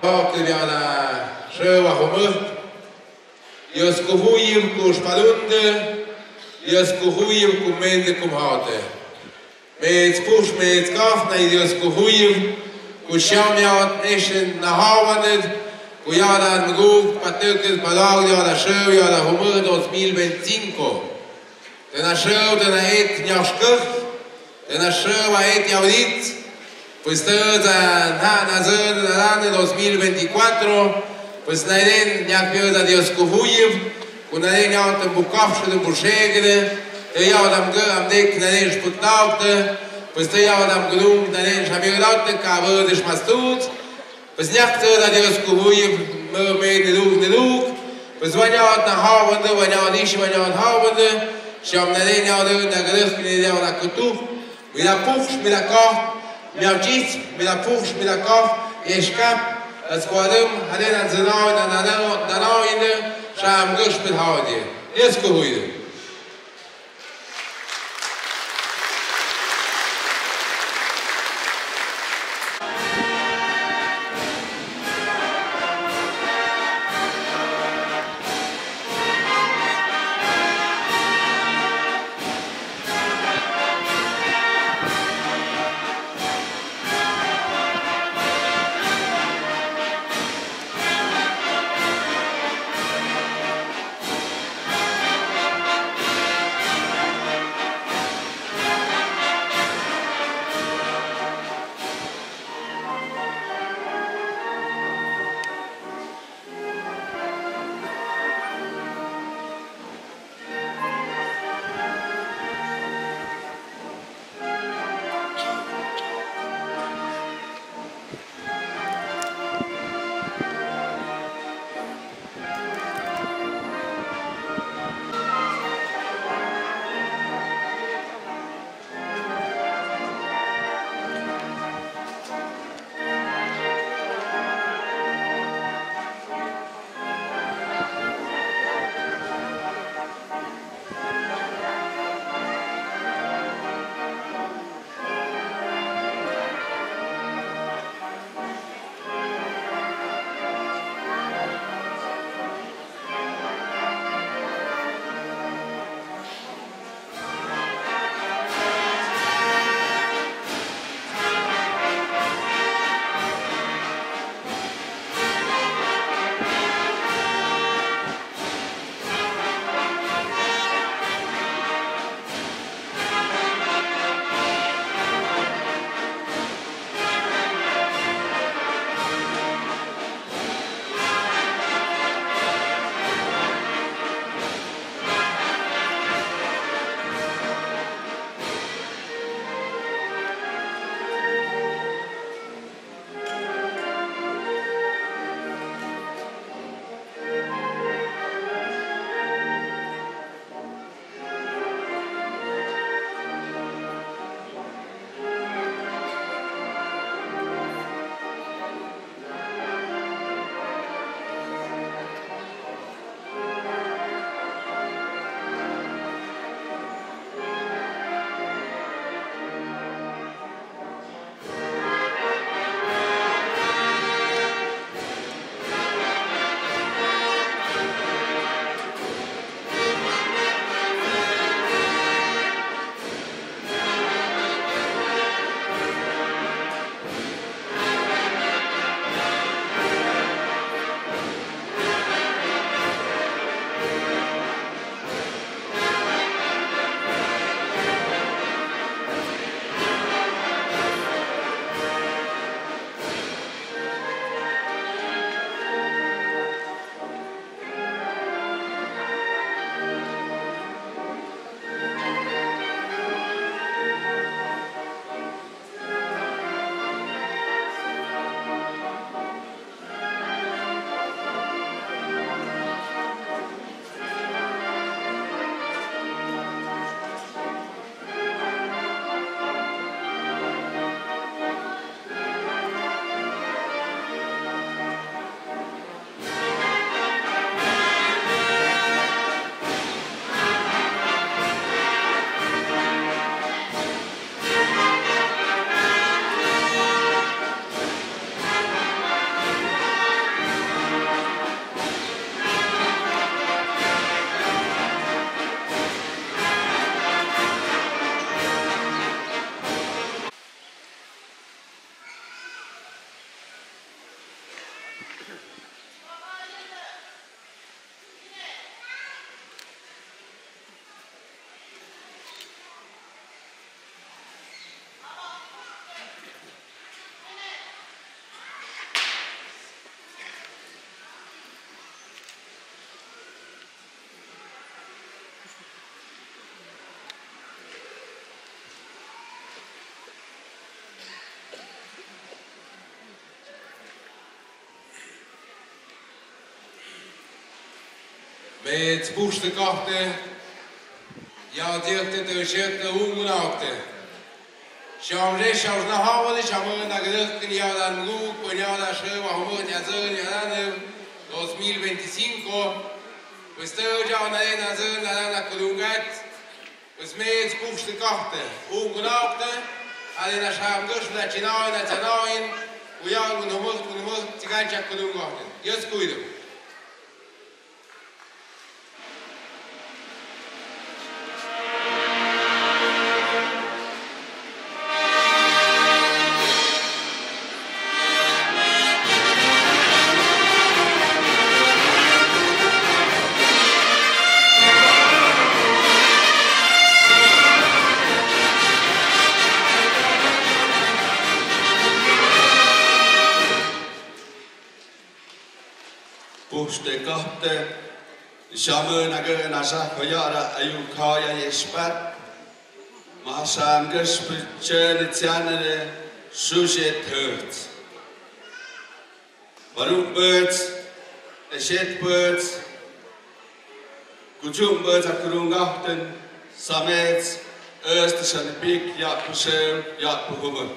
Viana Sheva Humut, Yoskuhuyim Kushpalunde, Yoskuhuyim Kumende Kumhate. Met Push met Gafna, Yoskuhuyim, Kushamiat Nation Nahavaned, Kuyana Mguk, Patukis, Balagna, Sheva Humut, 2025. Den Ashel, den Et Nyashkuch, den Ashel, Et Yaudit. Pues todos han nacido en el año 2024, pues nadie ya pierde a Dios Kuhuyev, con nadie ya te buscamos de Bushegre, te ya dam gam de nadie sputnaute, pues te ya dam grum nadie shamirlaute cabo de schmastut, pues ya pierde a Dios Kuhuyev, me de luk, pues vaya na havende, vaya dishi vaya havende, sham nadie ya de na grech ni de na kutu, mira puch, mira ka. Miauchis, mila puch, mila kaf, yeshkap, as quadum, hadin and zanaw, and nanaw in the sham gush with howdy. Yes, Kuhuid. Met puuste kahte ja teekte de sjötte ungunakte. Sham re sham na havali sham na gedekten ja dan grup och ja da schöva homot ja zön ja dan 2025 pues todo ja na ena zön na kolungat pues met puuste kahte ungunakte ale na sham gosh na chinain na chinain och ja homot tigancha kolungaten. Just kuidu. Puuste kahte, shamöna nasa kojara ayukaya yespat, mahasam gespütchen tjanere sujet hört. Warum birds, a shed birds, kujum birds akurungachten, samets, erste sanepik, jat pusel, jat puhumer.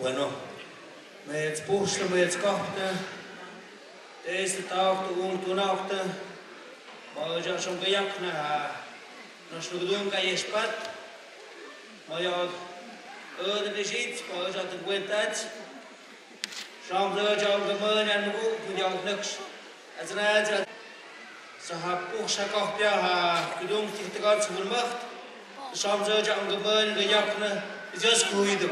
Bueno, met puuste, met kahte, teiste taakte, untunakte, ma ja schon gejakne, nos nugdunga jespat, ma ja öde besit, ma ja te gwentat, sham ja gemön en nu, ja niks, als net, ze ha puuste kahte ha gedung te gats vermacht, sham ja gemön gejakne, is just kuidu.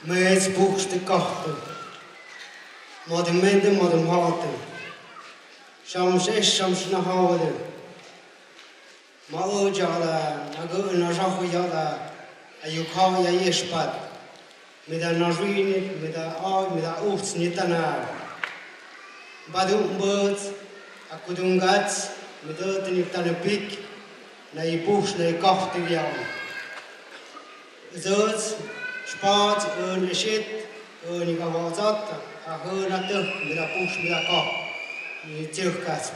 Met puuste kahte, modem mende, modem haate, shams shams na haade, ma ojala, na jahu yala, ayukha ya yespat, mida najuini, mida uts nitana, badum birds, akudungats, mida tinitana pik, na ipush na kahte viam. Zots spaat een shit een ik ga zat a hona te mida push mida ka ni tjurkas.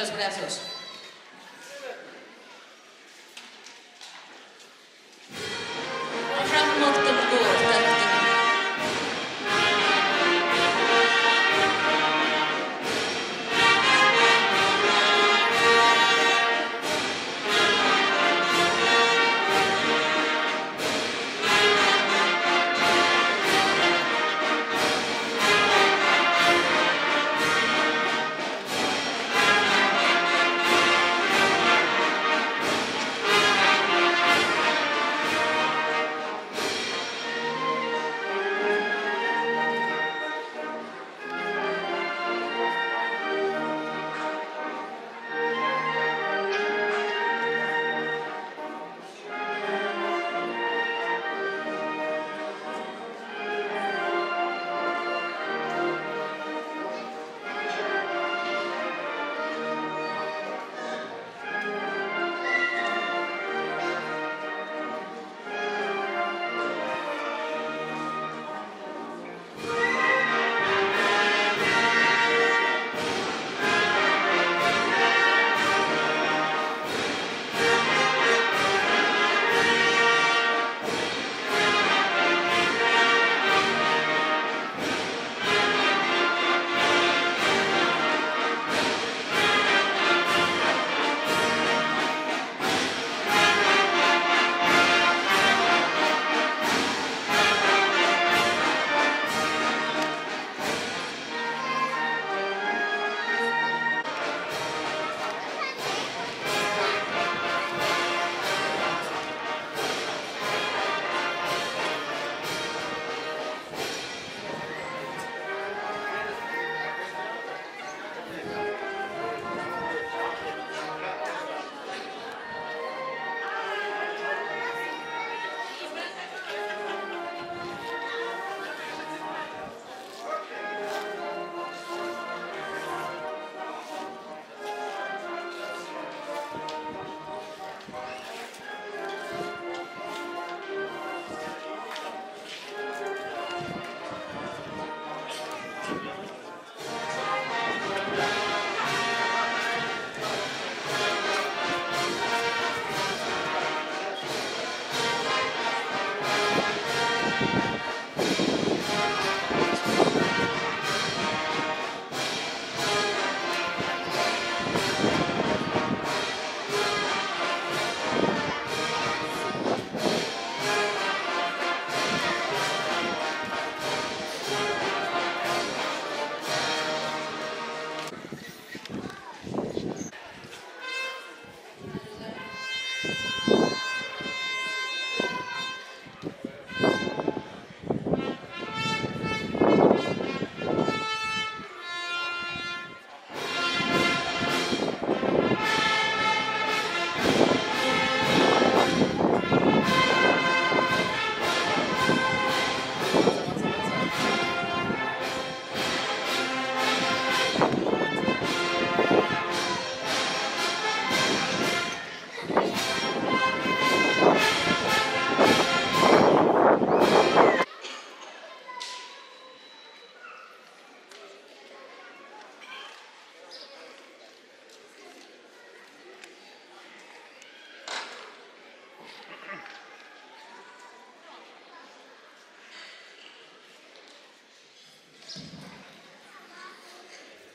los brazos.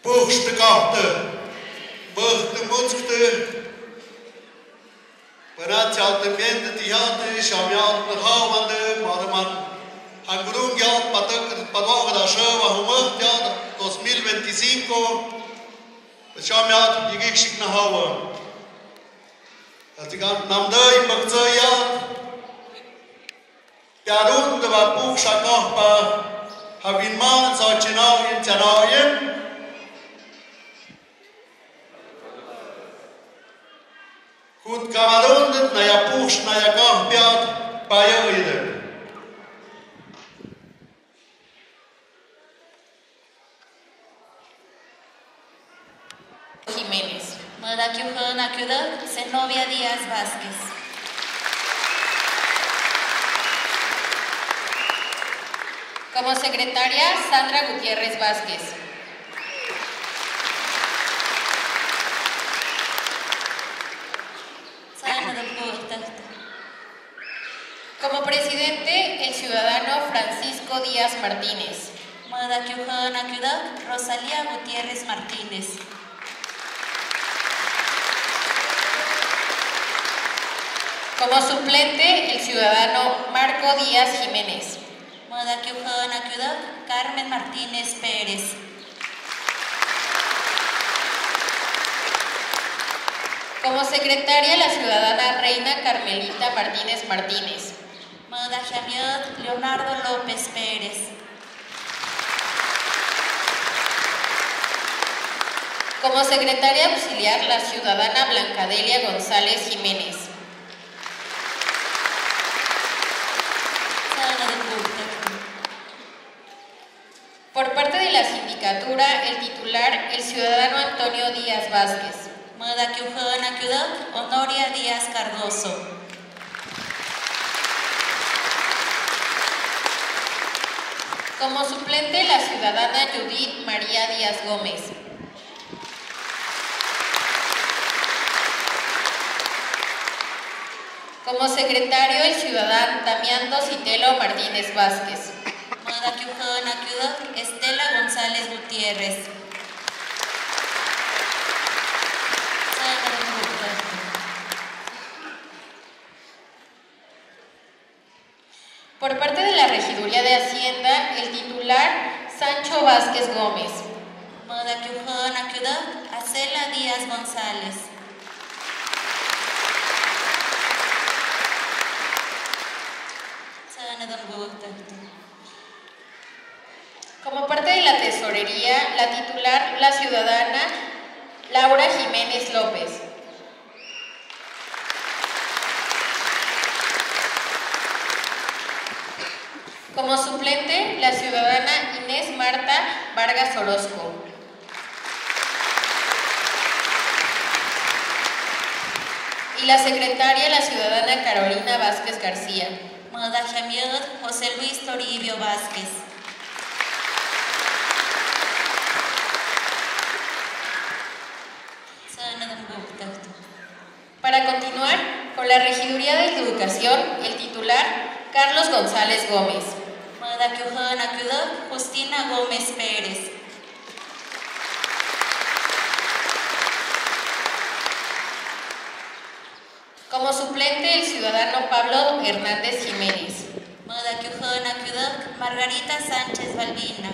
Puhste kahte, põhte mutskte, põratjalta miende tihate, šamjalta haavande, maadaman, hangurungjalt patakad padvagada šöva humõhtjad, 2025, šamjad jigikšik na haava. Altigan namdõi põhtsõjad, pearundava puhsa kahpa, havin maan saatsinavin tjanavin, Kut kavadundet na ja puhsna ja kahpead pajõidel. Jiménez. Madakiuhan Akudak, Zenobia Díaz Vázquez. Como secretaria, Sandra Gutiérrez Vázquez. Como presidente, el ciudadano Francisco Díaz Martínez. Rosalía Gutiérrez Martínez. Como suplente, el ciudadano Marco Díaz Jiménez. Carmen Martínez Pérez. Como secretaria, la ciudadana Reina Carmelita Martínez Martínez. Leonardo López Pérez. Como secretaria auxiliar, la ciudadana Blancadelia González Jiménez. Por parte de la sindicatura, el titular, el ciudadano Antonio Díaz Vázquez. Honoria Díaz Cardoso. Como suplente, la ciudadana Judith María Díaz Gómez. Como secretario, el ciudadano Damián Citelo Martínez Vázquez. Estela González Gutiérrez. Por parte de la Regiduría de Hacienda, el titular Sancho Vázquez Gómez. Acela Díaz González. Como parte de la tesorería, la titular, la ciudadana Laura Jiménez López. Como suplente, la ciudadana Inés Marta Vargas Orozco. Y la secretaria, la ciudadana Carolina Vázquez García. José Luis Toribio Vázquez. Para continuar, con la Regiduría de Educación, el titular Carlos González Gómez. Justina Gómez Pérez. Como suplente, el ciudadano Pablo Hernández Jiménez. Margarita Sánchez Balbina.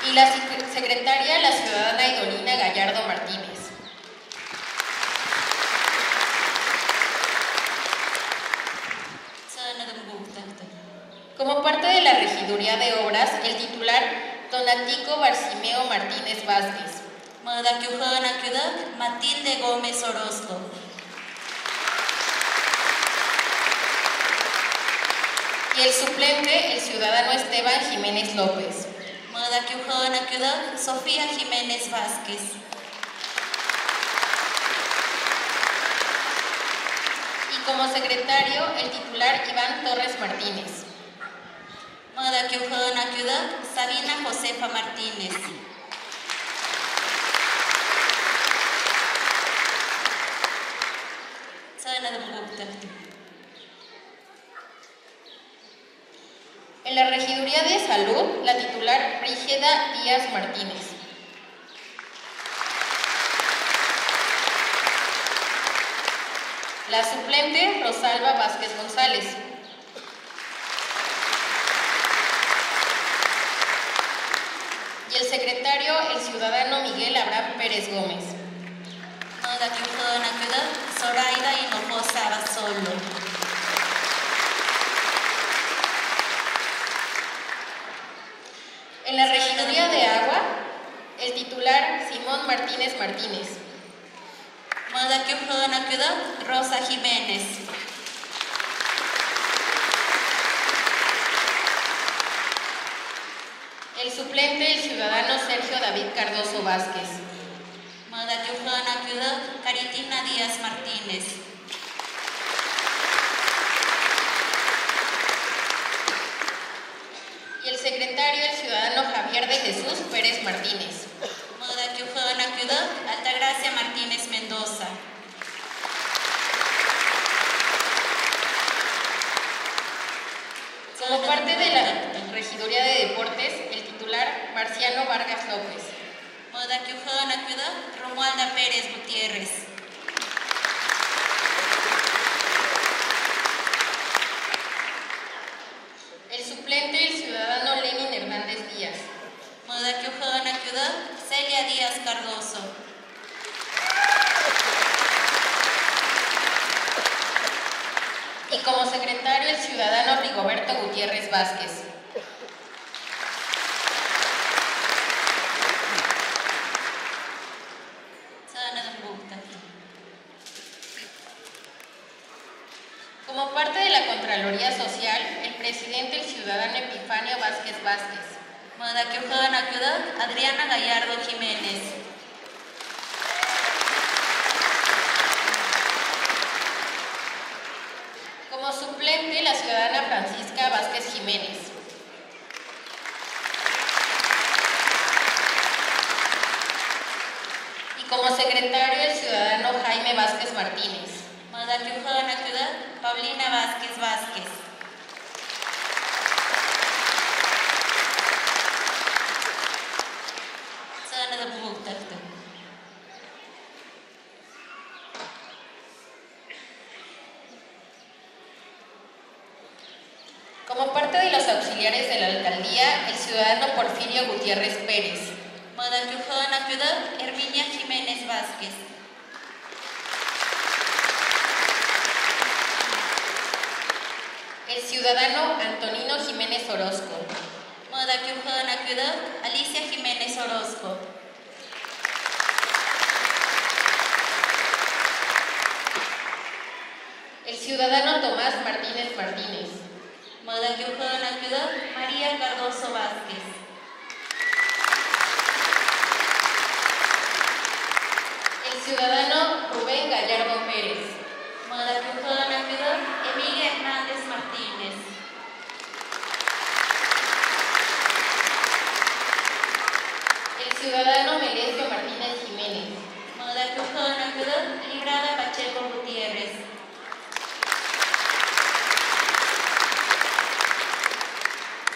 Y la secretaria, la ciudadana Idolina Gallardo Martínez. Como parte de la Regiduría de Obras, el titular Donatico Barcimeo Martínez Vázquez. Matilde Gómez Orozco. Y el suplente, el ciudadano Esteban Jiménez López. Sofía Jiménez Vázquez. Y como secretario, el titular Iván Torres Martínez. Sabina Josefa Martínez. En la Regiduría de Salud, la titular Brígida Díaz Martínez. La suplente Rosalba Vázquez González. Y el secretario, el ciudadano Miguel Abraham Pérez Gómez. Zoraida Hinojosa Basolo. En la Regiduría de Agua, el titular Simón Martínez Martínez. Rosa Jiménez. El suplente, el ciudadano Sergio David Cardoso Vázquez. Caritina Díaz Martínez. Y el secretario, el ciudadano Javier de Jesús Pérez Martínez. Ciudad, Altagracia Martínez Mendoza. Como parte de la Regiduría de Deportes, el titular Marciano Vargas López. Modaquiujana Ciudad, Romualda Pérez Gutiérrez. El suplente, el ciudadano Lenin Hernández Díaz. Modaquiujana Ciudad, Celia Díaz Cardoso. Y como secretario, el ciudadano Rigoberto Gutiérrez Vázquez. Como parte de la Contraloría Social, el presidente, el ciudadano Epifanio Vázquez Vázquez. Modaquiujana Ciudad, Adriana Gallardo Jiménez. Como suplente, la ciudadana Francisca Vázquez Jiménez. Y como secretario, el ciudadano Jaime Vázquez Martínez. Modaquiujana Ciudad, Paulina Vázquez Vázquez. Como parte de los auxiliares de la alcaldía, el ciudadano Porfirio Gutiérrez Pérez. Modaquiujana Ciudad, Herminia Jiménez Vázquez. El ciudadano Antonino Jiménez Orozco. Modaquiujana Ciudad, Alicia Jiménez Orozco. El ciudadano Tomás Martínez Martínez. Modaquiujana Ciudad, María Cardoso Vázquez. El ciudadano Rubén Gallardo Pérez. Modaquiujana Ciudad, Emilia Hernández Martínez. El ciudadano Melesio Martínez Jiménez. Modaquiujana Ciudad, Librada Pacheco Gutiérrez.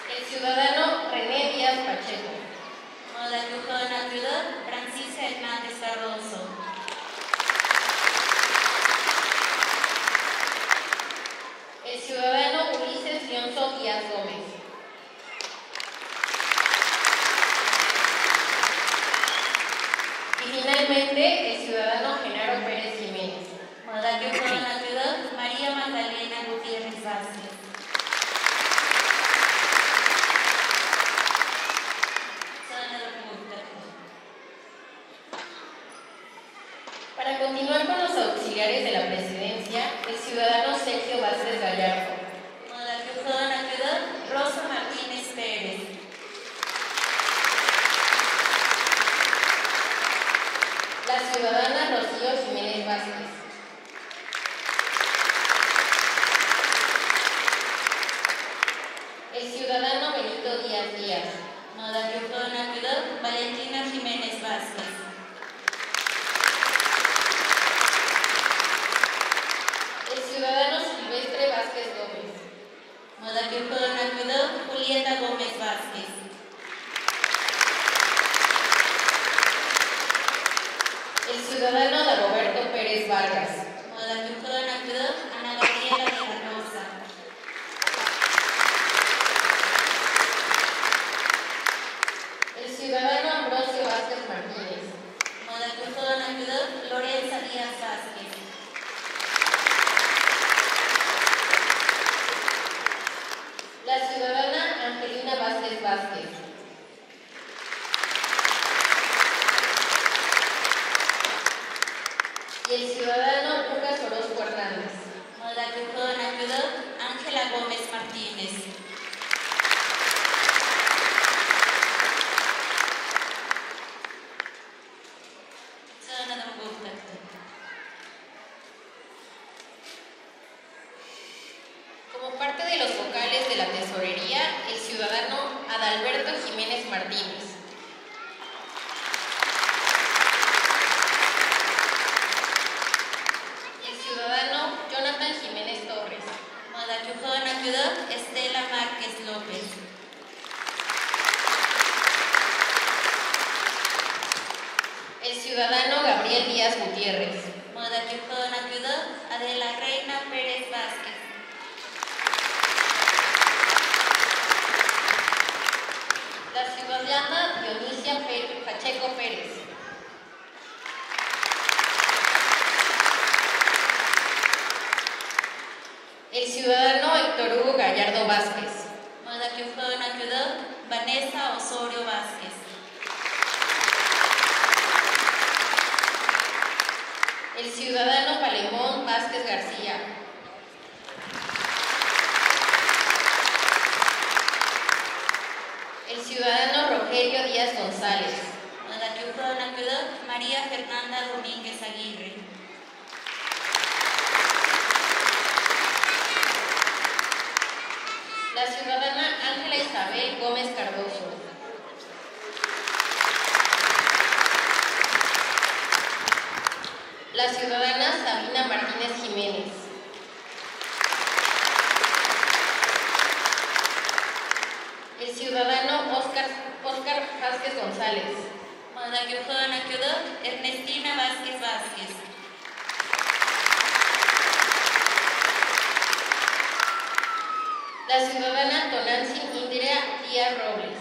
El ciudadano René Díaz Pacheco. Modaquiujana Ciudad, Francisca Hernández Cardoso. El ciudadano Ulises Leonzo Díaz Gómez. Y finalmente, el ciudadano Genaro Pérez Jiménez. Modaquiujana Ciudad, María Magdalena Gutiérrez Vázquez. Para continuar con los auxiliares de la presidencia, el ciudadano Sergio Vázquez Gallardo. Modaquiujana Ciudad, Rosa Martínez Pérez. La ciudadana Rocío Jiménez Vázquez. El ciudadano Benito Díaz Díaz. Modaquiujana Ciudad, Valentina Jiménez Vázquez. El ciudadano Silvestre Vázquez Gómez. Modaquiujana Ciudad, Julieta Gómez Vázquez. El ciudadano Dagoberto Pérez Vargas. Modaquiujana Ciudad, Ana Gabriela de la Rosa. El ciudadano Ambrosio Vázquez Martínez. Modaquiujana Ciudad, Lorenza Díaz Vázquez. La ciudadana Angelina Vázquez Vázquez. Y el ciudadano Lucas Orozco Hernández. Modaquiujana Ciudad, Ángela Gómez Martínez. Como parte de los vocales de la tesorería, el ciudadano Adalberto Jiménez Martínez. ciudadano Gabriel Díaz Gutiérrez. Adela Reina Pérez Vázquez. La ciudadana Dionisia Pacheco Pérez. El ciudadano Héctor Hugo Gallardo Vázquez. Vanessa Osorio Vázquez. El ciudadano Palemón Vázquez García. El ciudadano Rogelio Díaz González. María Fernanda Domínguez Aguirre. La ciudadana Ángela Isabel Gómez Cardoso. La ciudadana Sabina Martínez Jiménez. El ciudadano Oscar Vázquez González. Ernestina Vázquez Vázquez. La ciudadana Tonantzin Indira Díaz Robles.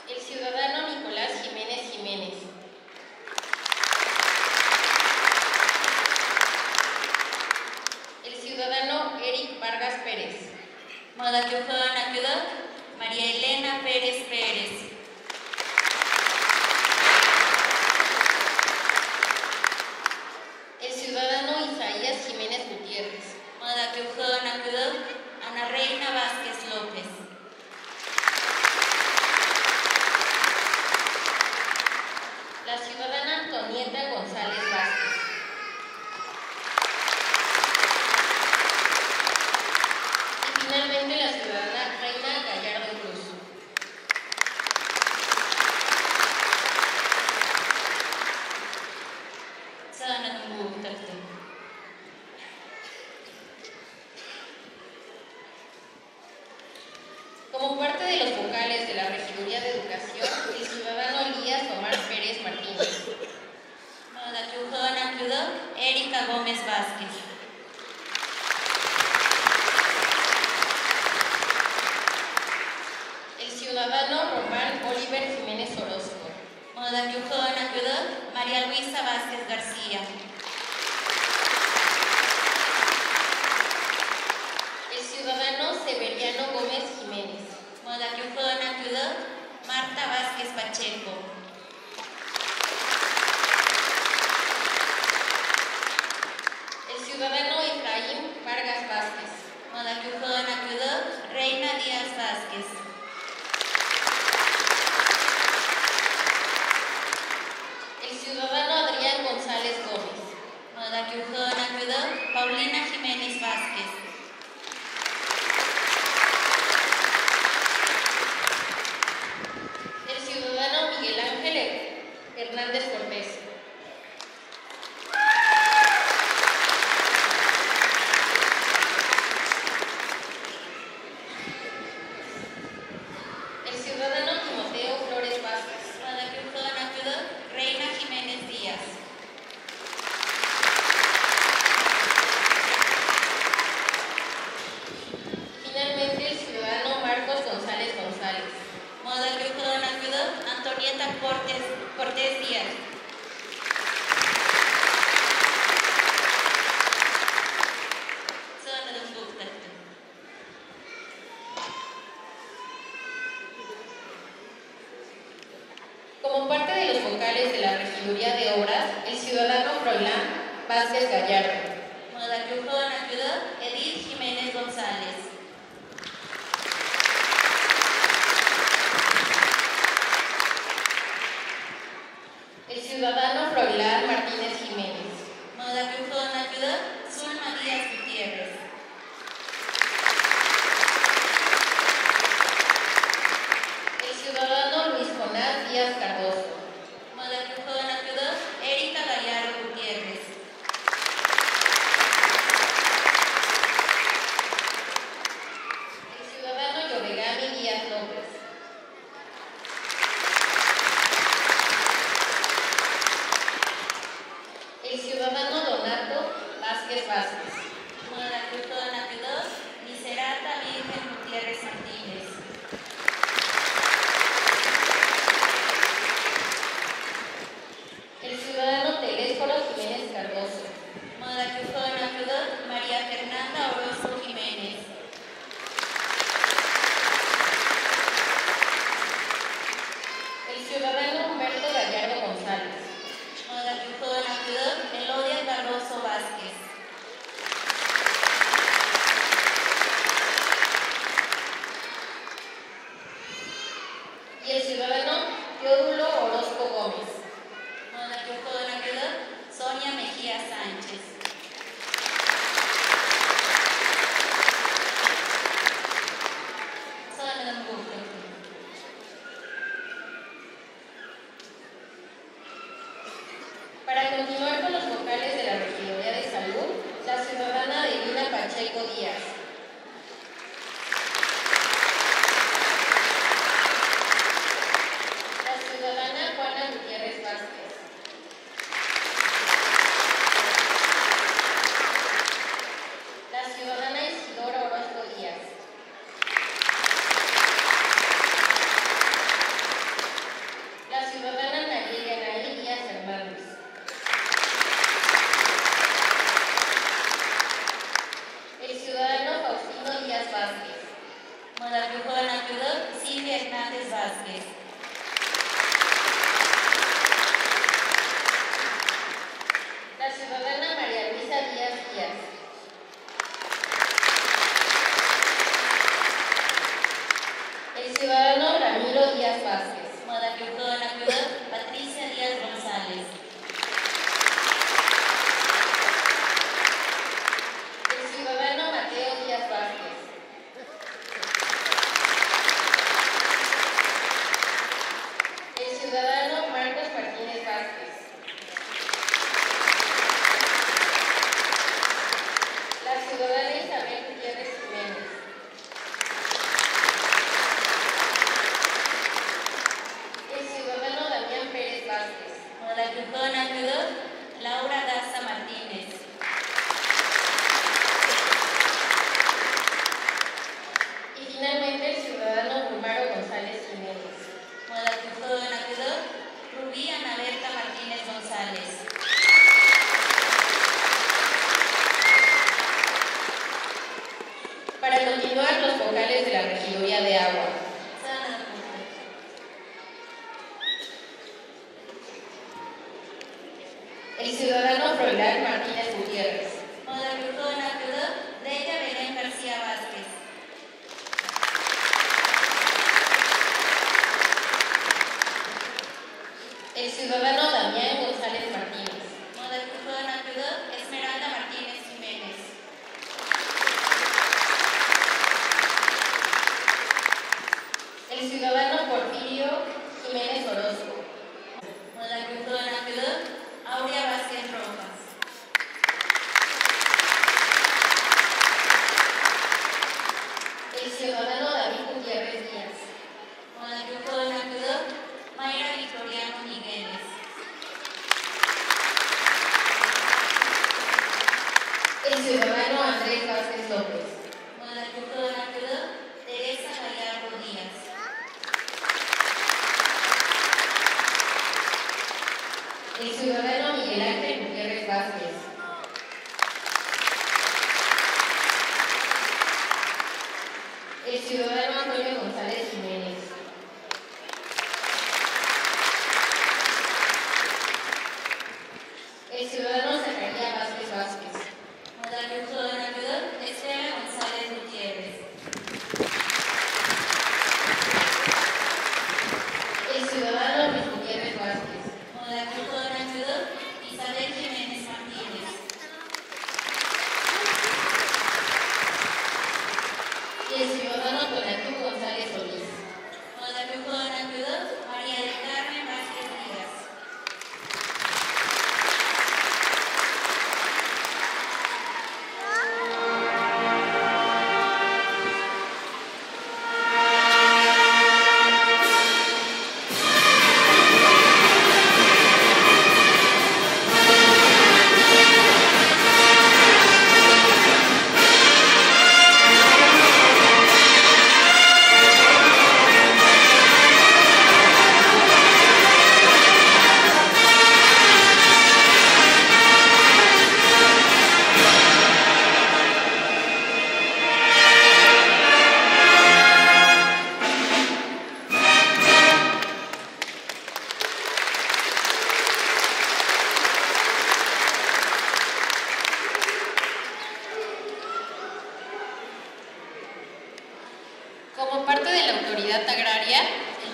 El ciudadano Nicolás Jiménez Jiménez. El ciudadano Eric Vargas Pérez. María Elena Pérez Pérez. El ciudadano Isaías Jiménez Gutiérrez. Ana Reina Vázquez López. La ciudadana Antonieta González Vázquez. Y finalmente la ciudadana Reina Gallardo Cruz. Como parte de los vocales de la Regiduría de Educación, el ciudadano Elías Omar Pérez Martínez. Erika Gómez Vázquez. El ciudadano Román Oliver Jiménez Orozco. María Luisa Vázquez García. El ciudadano Severiano Gómez Jiménez. Marta Vázquez Pacheco. El ciudadano Efraín Vargas Vázquez. Reina Díaz Vázquez. El ciudadano Adrián González Gómez. Paulina Jiménez Vázquez. El ciudadano Miguel Ángel Hernández Cortés. El ciudadano Timoteo Flores Vázquez. Reina Jiménez Díaz. Finalmente el ciudadano Marcos González González. Antonieta Cortés Díaz. Como parte de los vocales de la Regiduría de Obras, el ciudadano Froilán Vázquez Gallardo. Edith Jiménez González. El ciudadano Froilán Martínez Jiménez. Zulma Díaz Gutiérrez. El ciudadano Luis Jonás Díaz Cardoso. Erika Gallardo Gutiérrez. El ciudadano Yovegami Díaz López. y el ciudadano Teodulo Orozco Gómez. Sonia Mejía Sánchez. Para continuar con los vocales de la Regiduría de Salud, la ciudadana Divina Pacheco Díaz. La ciudadana Juana Gutiérrez Vázquez. La ciudadana Isidora Orozco Díaz. La ciudadana Nayeli Anaí Díaz Hernández. El ciudadano Faustino Díaz Vázquez. Silvia Hernández Vázquez. La ciudadana María Luisa Díaz Díaz. El ciudadano Ramiro Díaz Vázquez. Patricia Díaz González. El ciudadano Mateo Díaz Vázquez. El ciudadano Marcos Martínez Vázquez. La ciudadana Isabel Gutiérrez Jiménez. El ciudadano Damián Pérez Vázquez. Laura Daza Martínez. Y finalmente el ciudadano Gumaro González Jiménez. Rubí Ana Berta Martínez González. Para continuar los vocales de la Regiduría de Agua. El ciudadano Froilán Martínez Gutiérrez. Delia Belén García Vázquez. El ciudadano Damián González Martínez. Esmeralda Martínez Jiménez. El ciudadano Porfirio Jiménez Orozco. Aurea Vázquez Rojas. El ciudadano David Gutiérrez Díaz. Mayra Victoriano Migueles. El ciudadano Andrés Vázquez López. Teresa Gallardo Díaz. El ciudadano Miguel Ángel Gutiérrez Vázquez. El ciudadano Antonio González Jiménez. El ciudadano Zacarías Vázquez Vázquez. Estela González Gutiérrez. El ciudadano Luis Gutiérrez Vázquez.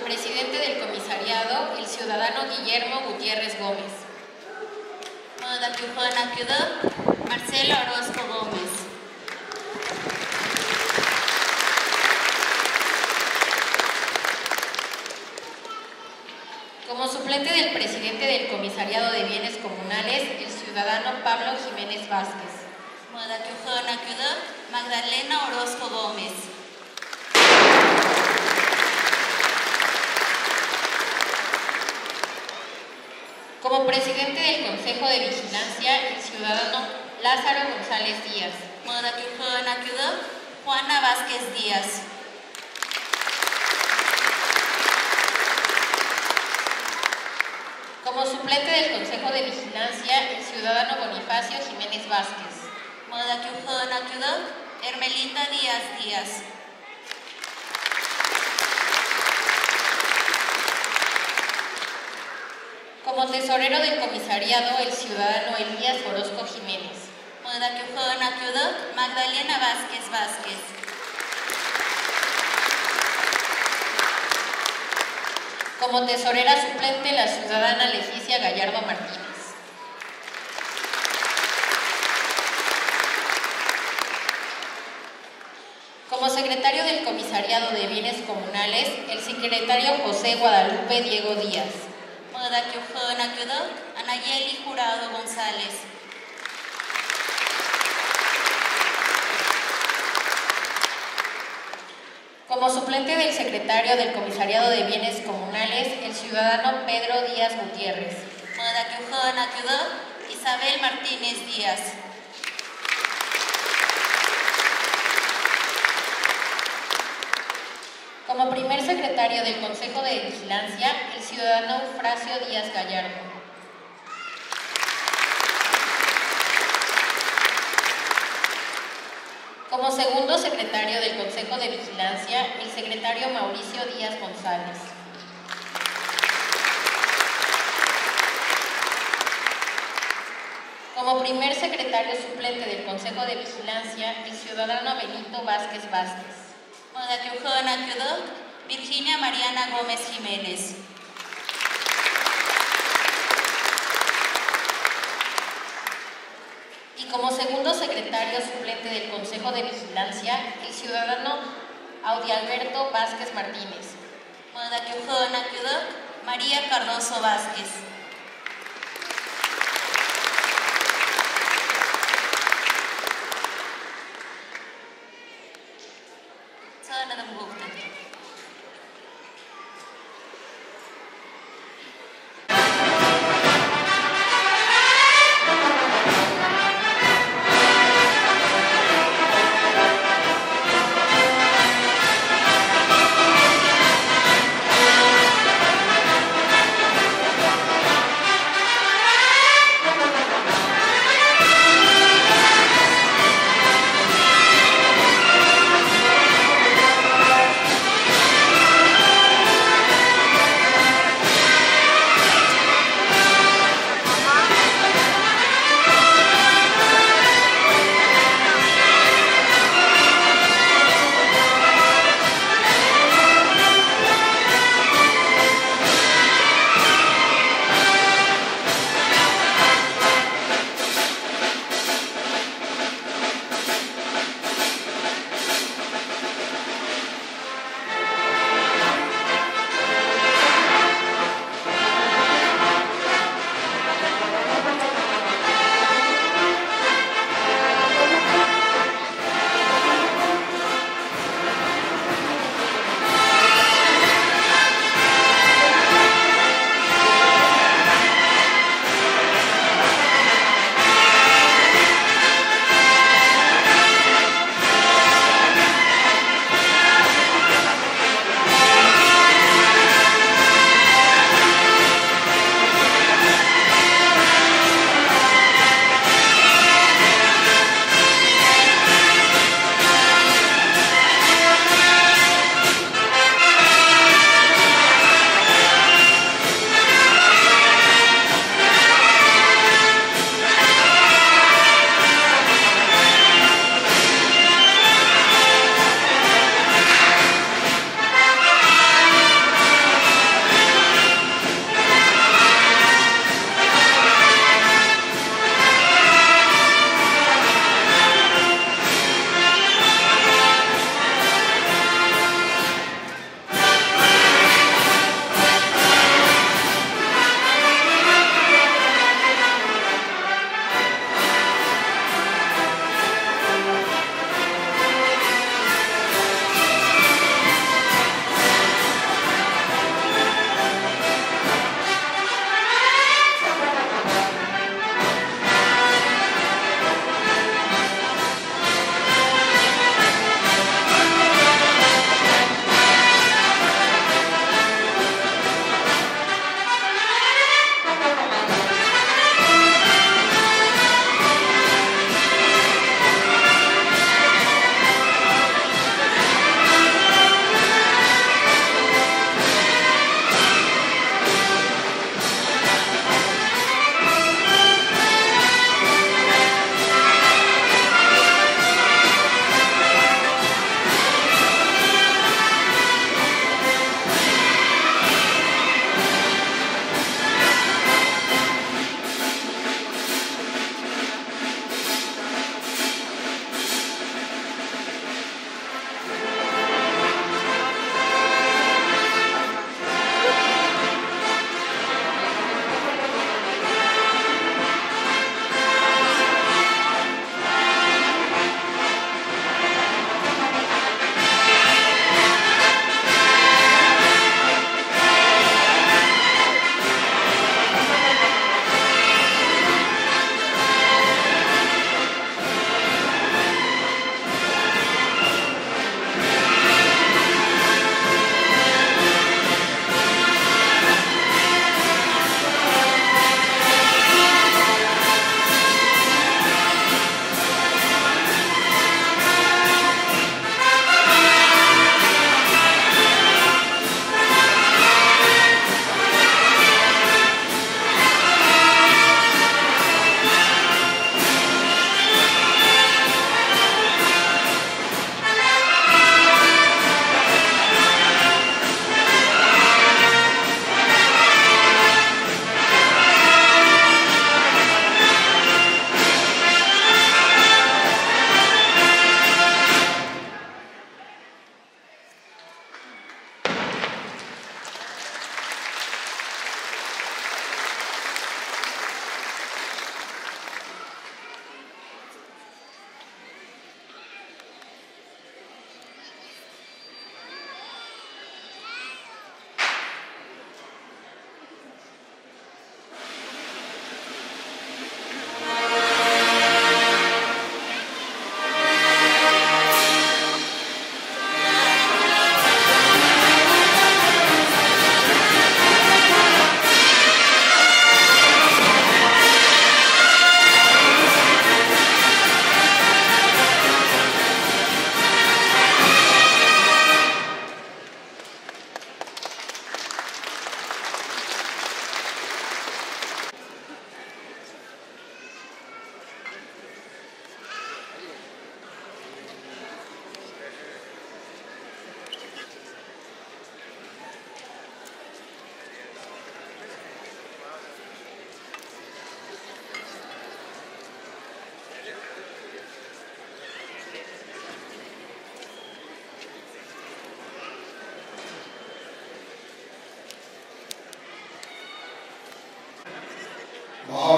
presidente del comisariado, el ciudadano Guillermo Gutiérrez Gómez. Marcelo Orozco Gómez. Como suplente del presidente del comisariado de bienes comunales, el ciudadano Pablo Jiménez Vázquez. Magdalena Orozco Gómez. Como presidente del Consejo de Vigilancia, el ciudadano Lázaro González Díaz. Juana Vázquez Díaz. Como suplente del Consejo de Vigilancia, el ciudadano Bonifacio Jiménez Vázquez. Hermelinda Díaz Díaz. Como tesorero del comisariado, el ciudadano Elías Orozco Jiménez. Magdalena Vázquez Vázquez. Como tesorera suplente, la ciudadana Leticia Gallardo Martínez. Como secretario del Comisariado de Bienes Comunales, el secretario José Guadalupe Diego Díaz. Anayeli Jurado González. Como suplente del secretario del Comisariado de Bienes Comunales, el ciudadano Pedro Díaz Gutiérrez. Isabel Martínez Díaz. Como primer secretario del Consejo de Vigilancia, el ciudadano Eufrasio Díaz Gallardo. Como segundo secretario del Consejo de Vigilancia, el secretario Mauricio Díaz González. Como primer secretario suplente del Consejo de Vigilancia, el ciudadano Benito Vázquez Vázquez. Virginia Mariana Gómez Jiménez. Y como segundo secretario suplente del Consejo de Vigilancia, el ciudadano Audialberto Vázquez Martínez. María Cardoso Vázquez.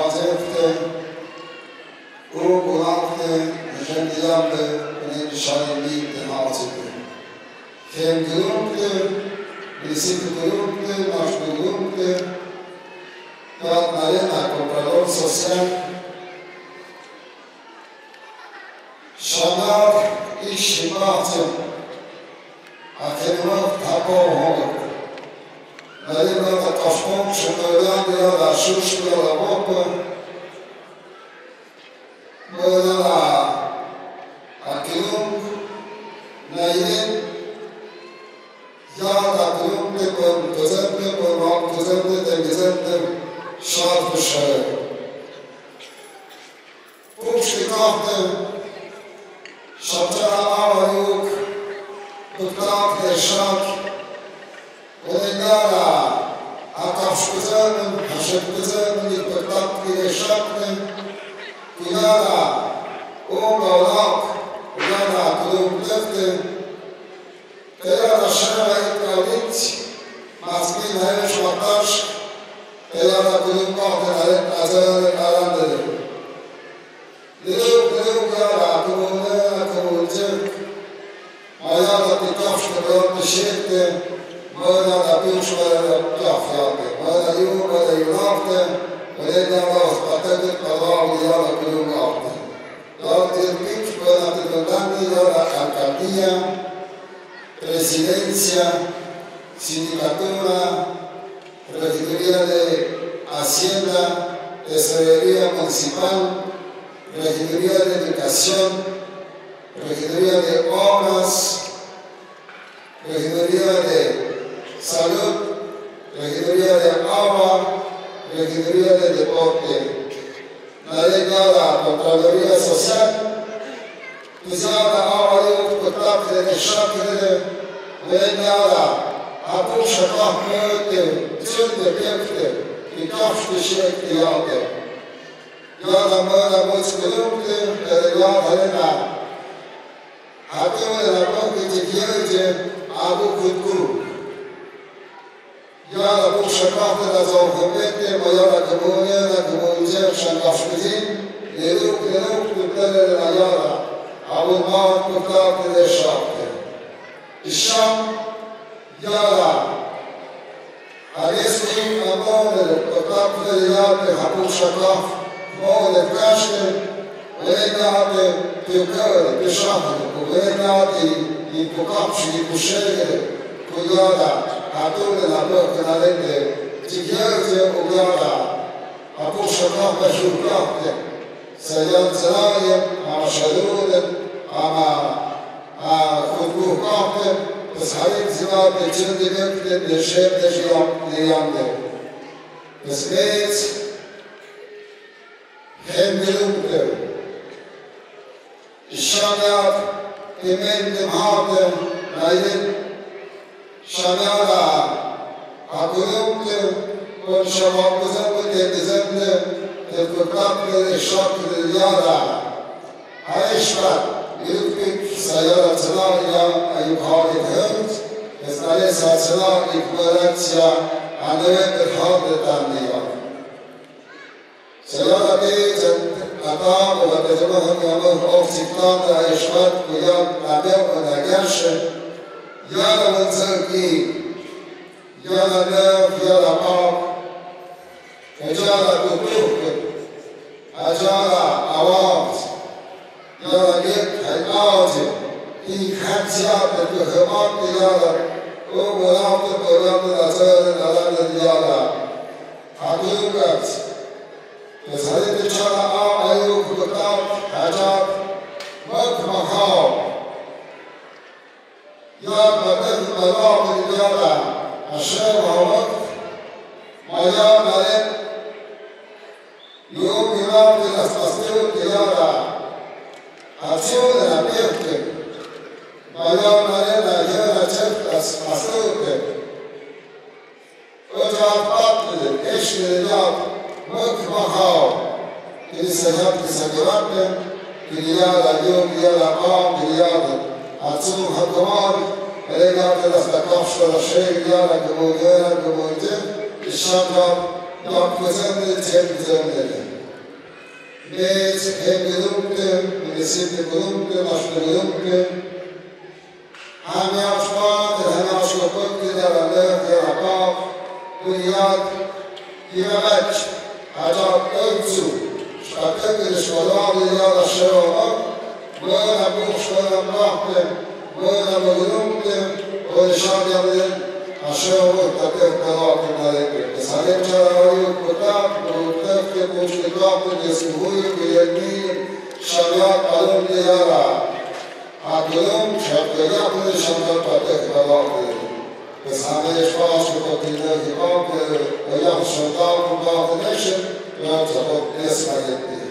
Mazefte, Urkulakte, Jendiyamde, Önemli Şahinliğinde Hazreti. Hem durumdu, birisi durumdu, başka durumdu. Yatlarına komprador sosyal. Şanar işi bahtım. Akılmak tapo olur. Nalimda da taşmam şunlardan ya da şuş ya da bopu. Böyle da akılım neyim ya da akılım tıkım düzenli bulmak düzenli de güzeldir şartı şöyle. Bu çıkarttım şapçara avayuk tutak yaşak Oynara, akavşkızanın, haşıkkızanın, yıkıtak yaşakın, Kuyara, Oğlak, Kuyara, Kulumlöftün, Kuyara, Şara, İtkavit, Maskin, Hayır, Şvataş, Kuyara, Kulumlöftün, Hayır, Azar'ın arandır. Lülük, Kuyara, Kumulera, Kumulcık, Mayada, Tikavşkızanın, Dişekti, Măra da piușoară piafeacă, măra iu, măra iunafte, mărea la spatăgăt palau iară cu iunafte. Doar tirpici până târgătani iară Arcadia, Presidenția, Sindicatura, Regiduria de Hacienda, Tesorería Municipal, Regiduria de Educación, Regiduria de Obras, Regiduria de Salud, Regiduría de Agua, Regiduría de Deporte, la Legada, Contraloría Social, Tuzada Agua de Uspătapte de Șaptele, Legada, Apușa Kahmăte, Țânt de Piepte, Icafște și Ectiate. Iada Măra Mulți Călupte, Care Iada Lena, Atunde la Păcă de Ghelge, Abu Cutcu. Iada Pușa Kahmăte la Zauhămete, Măiara Cămânie, la Cămângel și Ancașcăzin, Le duc puterile la Iada, Au urmat păcate de șapte. Isham, Iada, Arescu, Amonele, păcatele de Iade, Hapușa Kahmăte, Măule Caște, Legate, Piucări, pe șapte, cu legate, cu cap și cu șere, cu Iada, atunde la Păcă, la Lende, Tighelze, cu Iada, Apușa Kahmăte și Ucapte, să ia înțelaie, ama șărude, ama Cutcu Capte, să harim ziua pe cel de vecte, de șepte și de iamde. Îți Hemmelumte, Şanar, Emendim Hatem, Nayin, Şanara, Akulumte, Konşavakızımı temizimde, Tepkaklı Şaklı Yara, Ayşvat, Yılpik, Sayara Tınarya, Ayıp Halit Hımt, Esnale Saçına, İkbaratya, Aneve bir Hadletan Diyar. Sayara Beyzen, Atam, ve Bezemahın Yamın, Ofsiktan, Ayşvat, Kuyam, Nabev, Nagerşe, Yara Mınzırki, Yara Nev, Yara Pak, Ecara Kutuk, Ecara Avaz, Yara Git, Hayatı, İkhamsiyatı, Kıhımatı Yara, Umulatı, Kuryanı, Azarı, Nalanı Yara, Hakukat, Hazreti Çara Ayuk, Kutak, Hacab, Makmahal, Yar Mabed, Malabı Yara, Aşer Havak, Maya Malek, Yum Yunam de las Pasteur de Yara, Acción de la Pierte, Maya Malek, la Yara Chef, las Pasteur, Ocak Patlı, Eşli Yap, Makmahal, Kilisayat Kisagirate, Kiliyada Yum, Yara Am, Kiliyada, Acım Hakuman, Elegate las Takafşta, la Şeyh, Yara Gümünyera, Gümünyera, İşşakar, Yapkızındı, Temizimleri. met hem gelukte, met de sinte gelukte, was de gelukte. Hij als vader, hij als gekochte, der leuk, der apap, Kunyat, die match, hij had ook toe. Staat de schwalade, ja, dat zo op. Mooi boek, schwalade, wachten, mooi gelukte, mooi schadelen. Așa dat er călată în alegre. Înțelegea eu păcat, mărutăfte, conștidoapte, descuhuie, cu iernie, și avea palăm de iara. Acălăm și apăiatele și am dat toate călate. Că să aveți faci cu copilării, că o iau și o dau cu bată neșe, eu ți-o pot desmagătie.